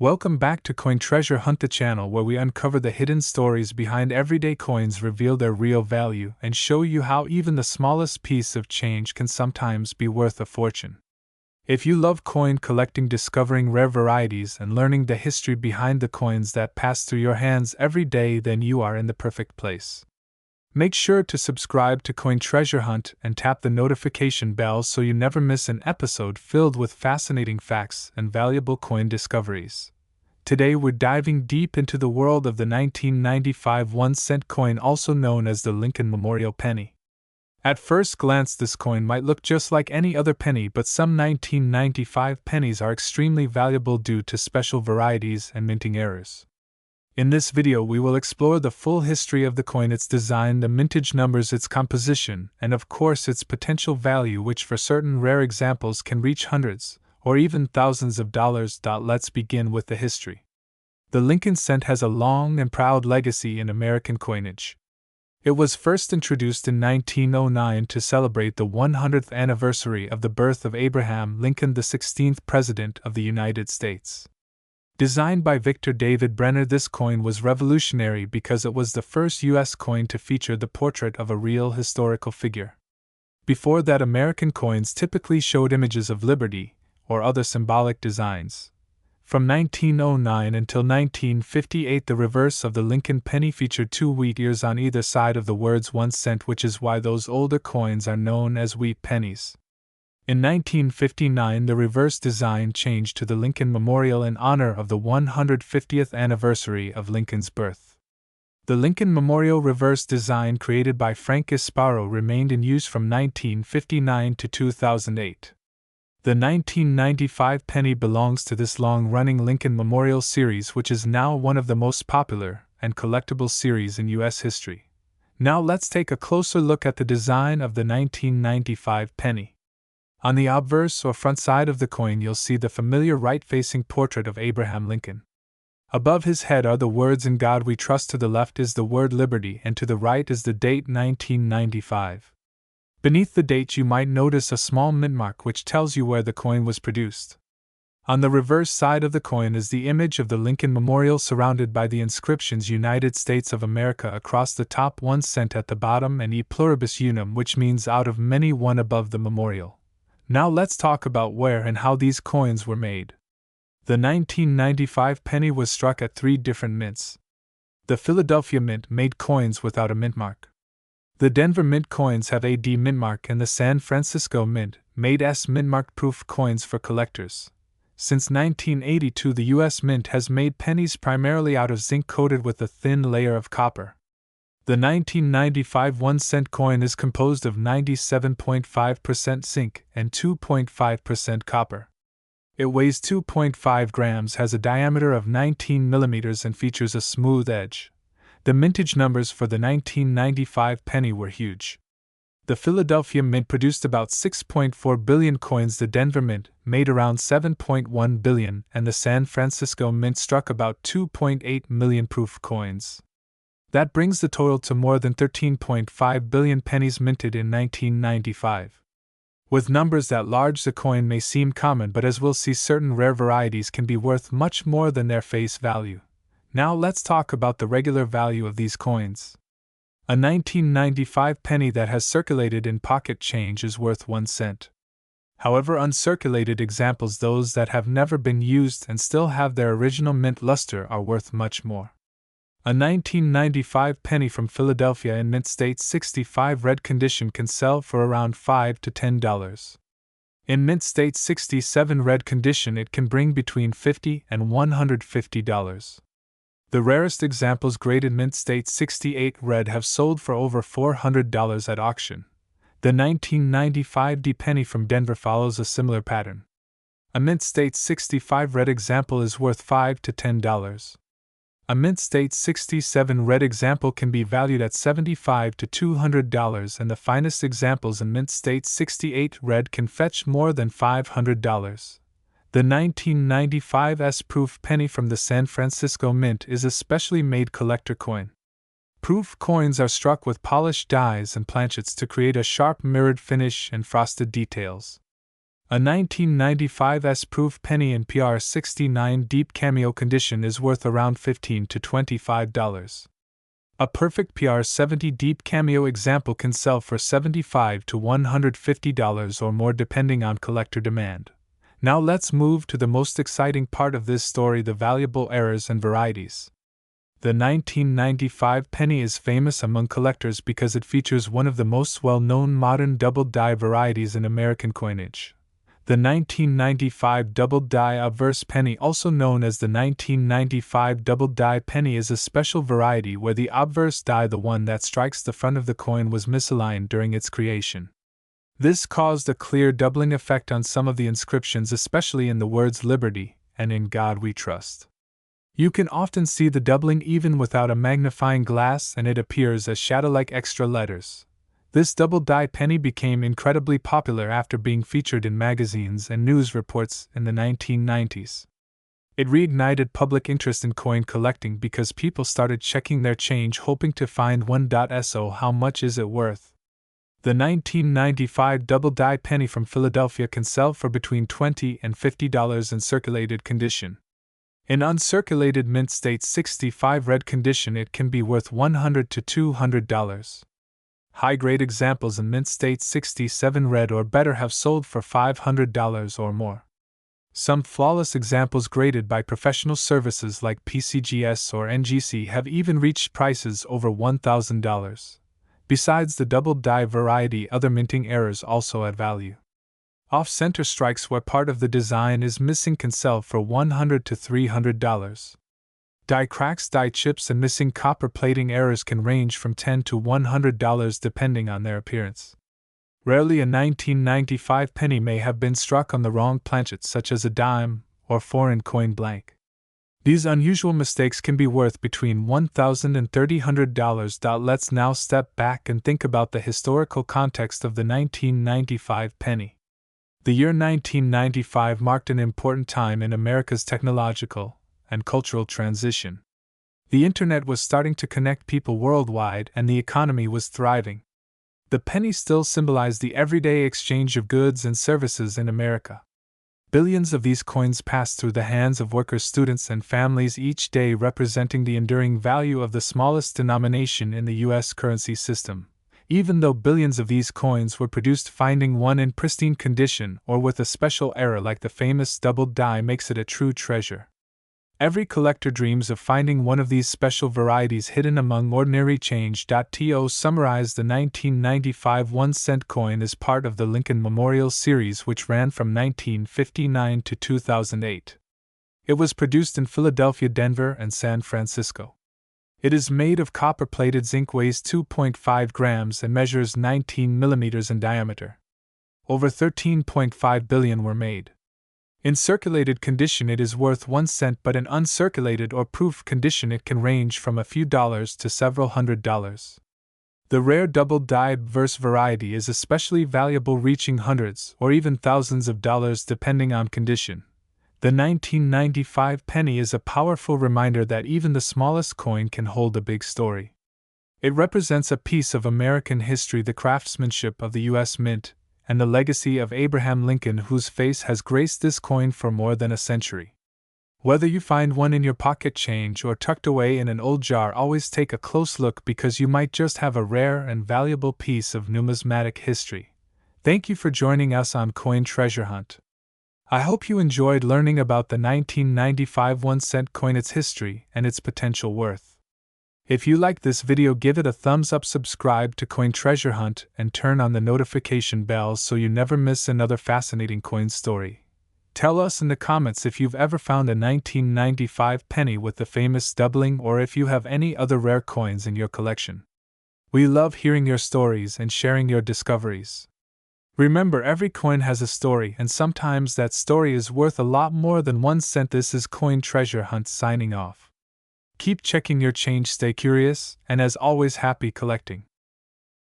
Welcome back to Coin Treasure Hunt, the channel where we uncover the hidden stories behind everyday coins, reveal their real value, and show you how even the smallest piece of change can sometimes be worth a fortune. If you love coin collecting, discovering rare varieties, and learning the history behind the coins that pass through your hands every day, then you are in the perfect place. Make sure to subscribe to Coin Treasure Hunt and tap the notification bell so you never miss an episode filled with fascinating facts and valuable coin discoveries. Today we're diving deep into the world of the 1995 1-cent coin, also known as the Lincoln Memorial Penny. At first glance, this coin might look just like any other penny, but some 1995 pennies are extremely valuable due to special varieties and minting errors. In this video, we will explore the full history of the coin, its design, the mintage numbers, its composition, and of course its potential value, which for certain rare examples can reach hundreds or even thousands of dollars. Let's begin with the history. The Lincoln cent has a long and proud legacy in American coinage. It was first introduced in 1909 to celebrate the 100th anniversary of the birth of Abraham Lincoln, the 16th President of the United States. Designed by Victor David Brenner, this coin was revolutionary because it was the first U.S. coin to feature the portrait of a real historical figure. Before that, American coins typically showed images of liberty or other symbolic designs. From 1909 until 1958, the reverse of the Lincoln penny featured two wheat ears on either side of the words 1 cent, which is why those older coins are known as wheat pennies. In 1959, the reverse design changed to the Lincoln Memorial in honor of the 150th anniversary of Lincoln's birth. The Lincoln Memorial reverse design, created by Frank Sparrow, remained in use from 1959 to 2008. The 1995 penny belongs to this long-running Lincoln Memorial series, which is now one of the most popular and collectible series in U.S. history. Now let's take a closer look at the design of the 1995 penny. On the obverse or front side of the coin, you'll see the familiar right-facing portrait of Abraham Lincoln. Above his head are the words "In God We Trust," to the left is the word liberty, and to the right is the date 1995. Beneath the date you might notice a small mint mark which tells you where the coin was produced. On the reverse side of the coin is the image of the Lincoln Memorial, surrounded by the inscriptions United States of America across the top, 1 cent at the bottom, and E pluribus unum, which means out of many, one above the memorial. Now let's talk about where and how these coins were made. The 1995 penny was struck at 3 different mints. The Philadelphia Mint made coins without a mint mark. The Denver Mint coins have a D mint mark, and the San Francisco Mint made S mint mark proof coins for collectors. Since 1982, the U.S. Mint has made pennies primarily out of zinc coated with a thin layer of copper. The 1995 1-cent coin is composed of 97.5% zinc and 2.5% copper. It weighs 2.5 grams, has a diameter of 19 millimeters, and features a smooth edge. The mintage numbers for the 1995 penny were huge. The Philadelphia Mint produced about 6.4 billion coins, the Denver Mint made around 7.1 billion, and the San Francisco Mint struck about 2.8 million proof coins. That brings the total to more than 13.5 billion pennies minted in 1995. With numbers that large, the coin may seem common, but as we'll see, certain rare varieties can be worth much more than their face value. Now let's talk about the regular value of these coins. A 1995 penny that has circulated in pocket change is worth 1 cent. However, uncirculated examples, those that have never been used and still have their original mint luster, are worth much more. A 1995 penny from Philadelphia in mint state 65 red condition can sell for around $5 to $10. In mint state 67 red condition, it can bring between $50 and $150. The rarest examples, graded mint state 68 red, have sold for over $400 at auction. The 1995 D penny from Denver follows a similar pattern. A mint state 65 red example is worth $5 to $10. A mint state 67 red example can be valued at $75 to $200, and the finest examples in mint state 68 red can fetch more than $500. The 1995 S-proof penny from the San Francisco Mint is a specially made collector coin. Proof coins are struck with polished dies and planchets to create a sharp mirrored finish and frosted details. A 1995 S-proof penny in PR69 deep cameo condition is worth around $15 to $25. A perfect PR70 deep cameo example can sell for $75 to $150 or more depending on collector demand. Now let's move to the most exciting part of this story: the valuable errors and varieties. The 1995 penny is famous among collectors because it features one of the most well-known modern double-die varieties in American coinage. The 1995 double-die obverse penny, also known as the 1995 double-die penny, is a special variety where the obverse die, the one that strikes the front of the coin, was misaligned during its creation. This caused a clear doubling effect on some of the inscriptions, especially in the words "Liberty" and "In God We Trust." You can often see the doubling even without a magnifying glass, and it appears as shadow-like extra letters. This double-die penny became incredibly popular after being featured in magazines and news reports in the 1990s. It reignited public interest in coin collecting because people started checking their change hoping to find one. So how much is it worth? The 1995 double-die penny from Philadelphia can sell for between $20 and $50 in circulated condition. In uncirculated mint state 65 red condition, it can be worth $100 to $200. High-grade examples in mint state 67 red or better have sold for $500 or more. Some flawless examples graded by professional services like PCGS or NGC have even reached prices over $1,000. Besides the double-die variety, other minting errors also add value. Off-center strikes where part of the design is missing can sell for $100 to $300. Die cracks, die chips, and missing copper plating errors can range from $10 to $100 depending on their appearance. Rarely a 1995 penny may have been struck on the wrong planchet, such as a dime or foreign coin blank. These unusual mistakes can be worth between $1,000 and $300. Let's now step back and think about the historical context of the 1995 penny. The year 1995 marked an important time in America's technological and cultural transition. The internet was starting to connect people worldwide and the economy was thriving. The penny still symbolized the everyday exchange of goods and services in America. Billions of these coins passed through the hands of workers, students, and families each day, representing the enduring value of the smallest denomination in the U.S. currency system. Even though billions of these coins were produced, finding one in pristine condition or with a special error like the famous double die makes it a true treasure. Every collector dreams of finding one of these special varieties hidden among ordinary change. To summarize, the 1995 1-cent coin is part of the Lincoln Memorial series, which ran from 1959 to 2008. It was produced in Philadelphia, Denver, and San Francisco. It is made of copper-plated zinc, weighs 2.5 grams, and measures 19 millimeters in diameter. Over 13.5 billion were made. In circulated condition, it is worth 1 cent, but in uncirculated or proof condition, it can range from a few dollars to several $100s. The rare double-die obverse variety is especially valuable, reaching hundreds or even thousands of dollars depending on condition. The 1995 penny is a powerful reminder that even the smallest coin can hold a big story. It represents a piece of American history, the craftsmanship of the U.S. Mint, and the legacy of Abraham Lincoln, whose face has graced this coin for more than a century. Whether you find one in your pocket change or tucked away in an old jar, always take a close look because you might just have a rare and valuable piece of numismatic history. Thank you for joining us on Coin Treasure Hunt. I hope you enjoyed learning about the 1995 1-cent coin, its history, and its potential worth. If you liked this video, give it a thumbs up, subscribe to Coin Treasure Hunt, and turn on the notification bell so you never miss another fascinating coin story. Tell us in the comments if you've ever found a 1995 penny with the famous doubling, or if you have any other rare coins in your collection. We love hearing your stories and sharing your discoveries. Remember, every coin has a story, and sometimes that story is worth a lot more than 1 cent. This is Coin Treasure Hunt signing off. Keep checking your change, stay curious, and as always, happy collecting.